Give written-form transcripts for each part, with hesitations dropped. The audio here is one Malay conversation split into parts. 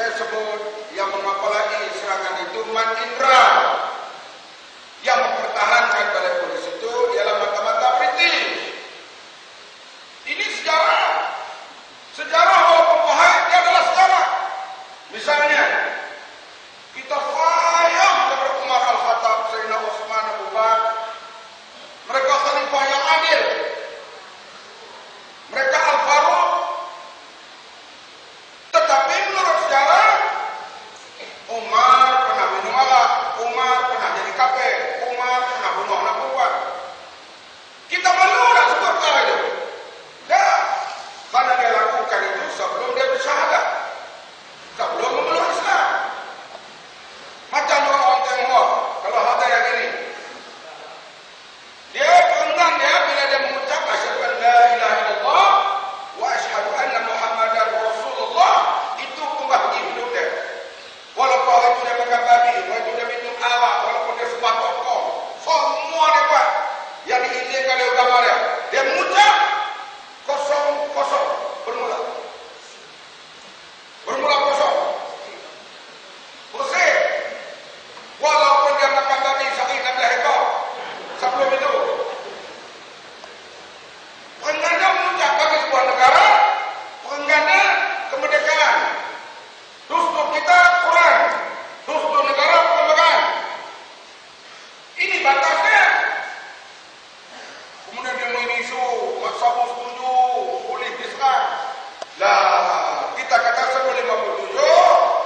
saya sebut yang mengapalagi serangan itu Man Indra. Yang mempertahankan balai polis itu ialah mata-mata British. Ini sejarah. Sejarah walaupun pahit, dia adalah sejarah. Misalnya, kita sayang kepada Umar Al-Khattab, Sayyidina Utsman, Abu Bakar. Mereka khalifah yang adil. Mereka Al-Faruq. Tetapi menurut sejarah, Umar pernah minum arak, Umar pernah jadi kafir, Umar pernah bunuh anak perempuan. Kita malu nak sebut perkara itu. Ya, karena dia lakukan itu sebelum dia bersyahadat, sebelum memeluk Islam. Macam orang Tionghoa, kalau ada yang ini, dia perenggan dia bila dia mengucap asyhadu an la ilaha illallah wa asyhadu anna Muhammadar Rasulullah, itu pembagi hidup dia. Walaupun orang itu dia makan babi, walaupun dia minum arak, walaupun dia sembah tokoh, semua dia buat yang diizinkan oleh agama dia. Dia mengucap kosong bermula. Bermula kosong. Bersih. Walaupun dia makan babi sehari 16 ekor. Sebelum itu. Perenggana mengucap bagi sebuah negara, perenggana kemerdekaan. Dustur kita Quran. Dustur negara kemerdekaan. Ini batasnya. Kemudian dia mengisu, Mak Sabu setuju, boleh diserang. Lah, kita kata 1957,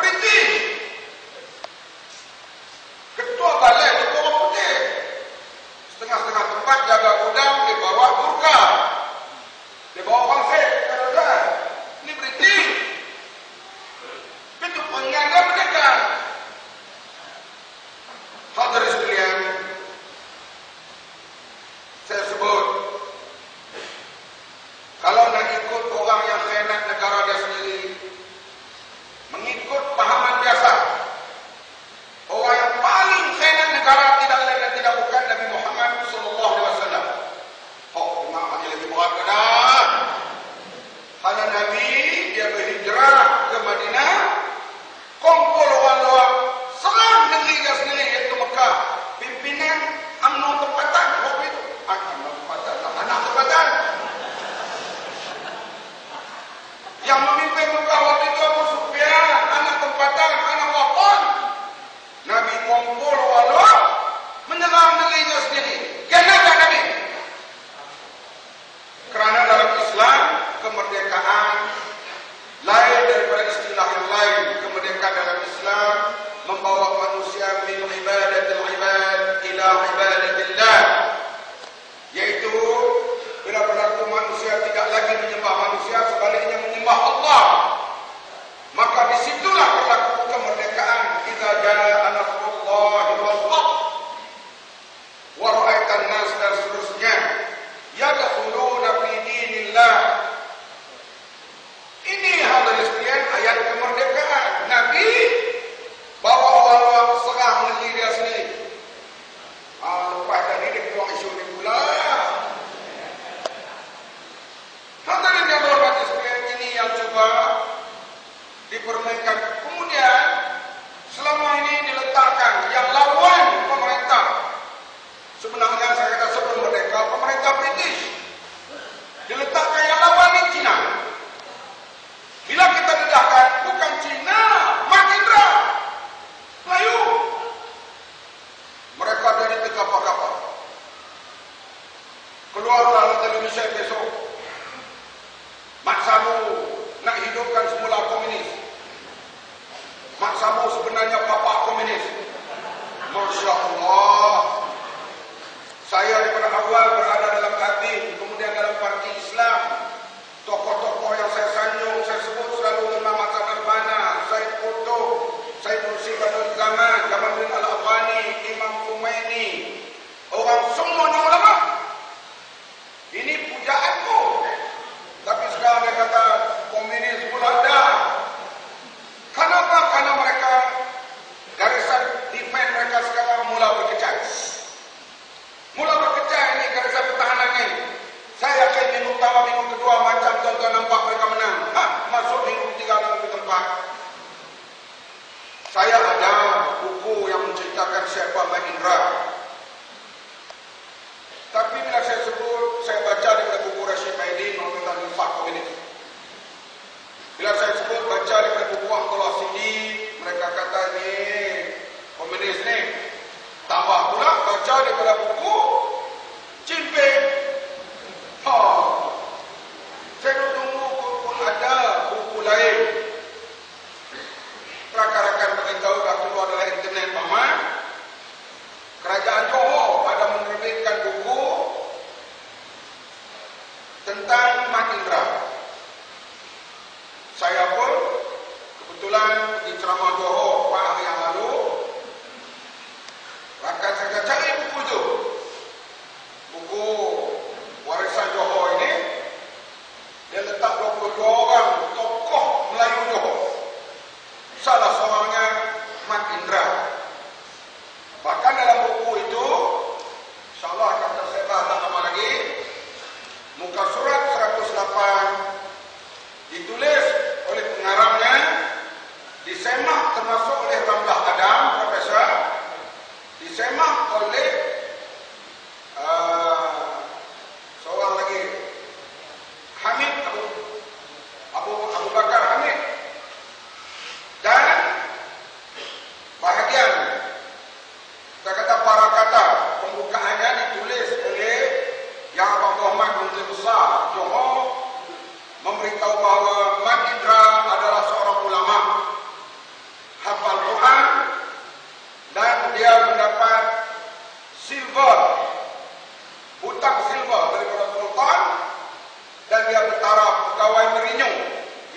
British. Ketua balai itu orang putih. Setengah-setengah tempat jaga gudang di bawah burka. Di bawah pangsit, kata ini British. Itu pengganda mereka. Hadirin sekalian, saya sebut, kalau nak ikut orang yang khianat negara dia sendiri, mengikut pahaman biasa, orang yang paling khianat negara tidak lain dan tidak bukan Nabi Muhammad SAW. Oh, memang aja lagi berat keadaan. Hanya Nabi, dia berhijrah ke Madinah, kumpul orang luar, serang negeri dia sendiri, iaitu Mekah. Pimpinan UMNO tempatan waktu itu. UMNO tempatan, anak tempatan. Yang memimpin Mekah waktu itu Abu Sufyan, anak tempatan, anak wapon. Nabi kumpul orang luar, menyerang negerinya sendiri. Kenapa Nabi? Kerana dalam Islam, kemerdekaan lain daripada istilah yang lain. Kemerdekaan dalam Islam membawa manusia min ibadatil ibad ila ibadatillah, yaitu bila berlaku manusia tidak lagi menyembah manusia, sebaliknya menyembah Allah. Maka disitulah berlaku kemerdekaan. Idza jaa nasrullahi wal fath wa ra'aitan nas, dan seterusnya, yadkhuluna fi dinillah. Ini hadirin sekalian ayat kemerdekaan. Nabi bawa orang-orang serang negeri dia sendiri. Lepas tadi dia keluar isu ni pula. Hadirin yang berhormat sekalian, ini yang cuba dipermainkan. Kemudian selama ini diletakkan yang lawan pemerintah. Sebenarnya saya kata sebelum merdeka, pemerintah British. Diletakkan yang lawan ni Cina. Bila kita dedahkan, bukan Cina, Man Indra, Melayu. Mereka jadi tegap-tegap. Keluarlah televisi besok. Mak Sabu nak hidupkan semula komunis. Mak Sabu sebenarnya bapa komunis. Masya Allah. menulis ni. Tambah pula baca daripada buku cimping. Saya tunggu pun ada buku lain. Rakan-rakan beritahu dah keluar dalam internet paman. Kerajaan Johor ada menerbitkan buku tentang Mat Indra. Saya pun kebetulan di ceramah Johor 4 hari yang lalu, rakan saya cari buku itu. Buku warisan Johor ini, dia letak 22 orang tokoh Melayu Johor. Salah seorangnya Mat Indra. Bahkan dalam buku itu, insyaAllah akan tersebar tak lama lagi, muka surat 108 ditulis oleh pengarangnya, disemak termasuk oleh Ramlah Adam, Profesor, disemak oleh seorang lagi, Hamid Abu Bakar Hamid, dan bahagian kata-kata para kata pembukaannya ditulis oleh Yang Abang Muhammad Menteri Besar Johor, memberitahu bahawa Mat Indra adalah seorang ulama, hafal Quran, dan dia mendapat silver, hutang silver daripada Sultan, dan dia bertaraf pegawai merinyu,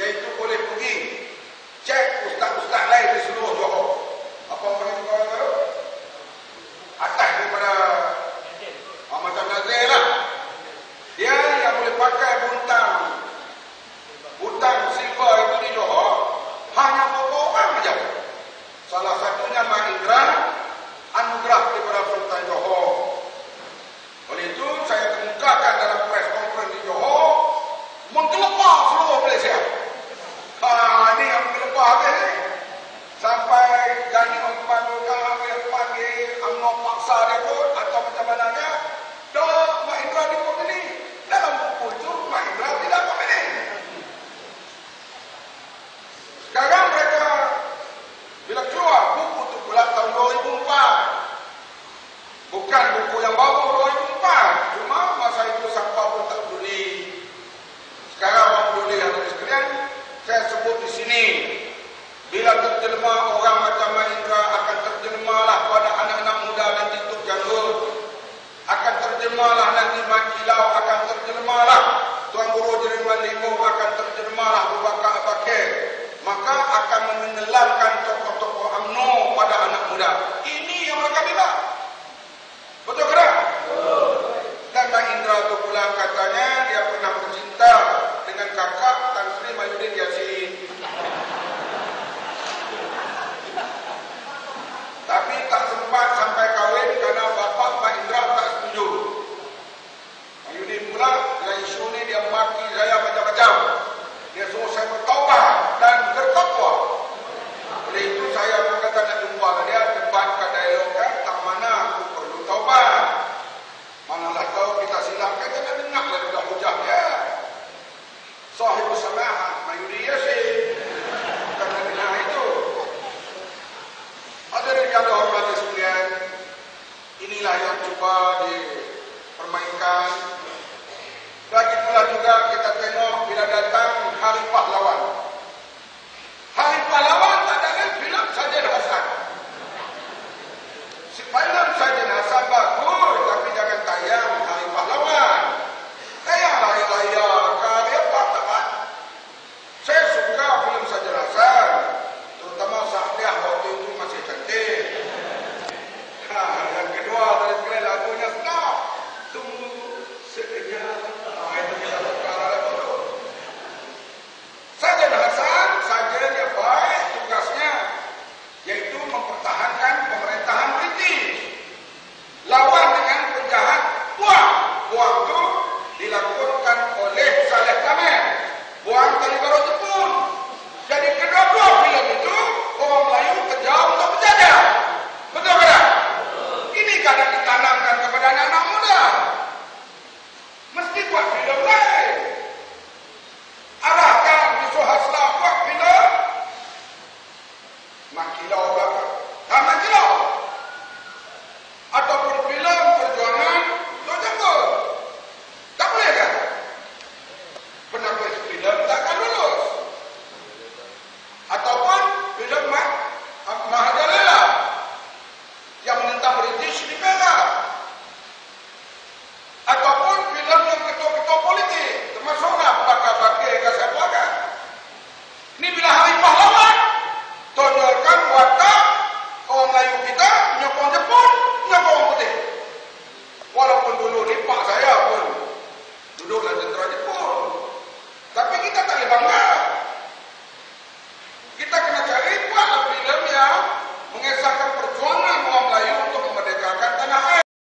iaitu boleh pergi cek ustaz-ustaz lain di seluruh Johor. Apa mereka itu? Atas daripada macam Nazir lah. Dia yang boleh pakai hutang silver itu di Johor hanya beberapa orang saja. Salah satunya Mat Indra, anugerah daripada Sultan Johor. Oleh itu saya kemukakan dalam press conference di Johor, menggelepar seluruh Malaysia. Ini yang menggelepar habis ni. Sampai Gani Osman Nurul yang panggil UMNO paksa dia pun, atau macam mana dia, dah Mat Indra di buku ini. Dalam buku itu Mat Indra tidak komen. Sekarang mereka bila keluar buku itu pula tahun 2004. Bukan buku yang baru 2004. Cuma masa itu siapa pun tak peduli. Sekarang orang peduli yang ada sekalian. Saya sebut di sini, bila terjelma orang macam Mat Indra akan terjelmalah pada anak-anak muda nanti Tuk Janggut, akan terjelmalah nanti Mat Kilau, akan terjelmalah Tuan Guru Jeriman Limau, akan terjelmalah Abu Bakar Bakir. Maka akan menenggelamkan tokoh-tokoh UMNO pada anak muda. Ini yang mereka bilang. Betul ke tak? Dan Mat Indra itu pula katanya dia pernah bercinta dengan kakak Tan Sri Mahyudin Yassin. Tapi tak sempat sampai kahwin kerana bapa Mat Indra tak setuju. Mahyudin pula dengan isu ni dia maki saya macam-macam. Dia Ini bila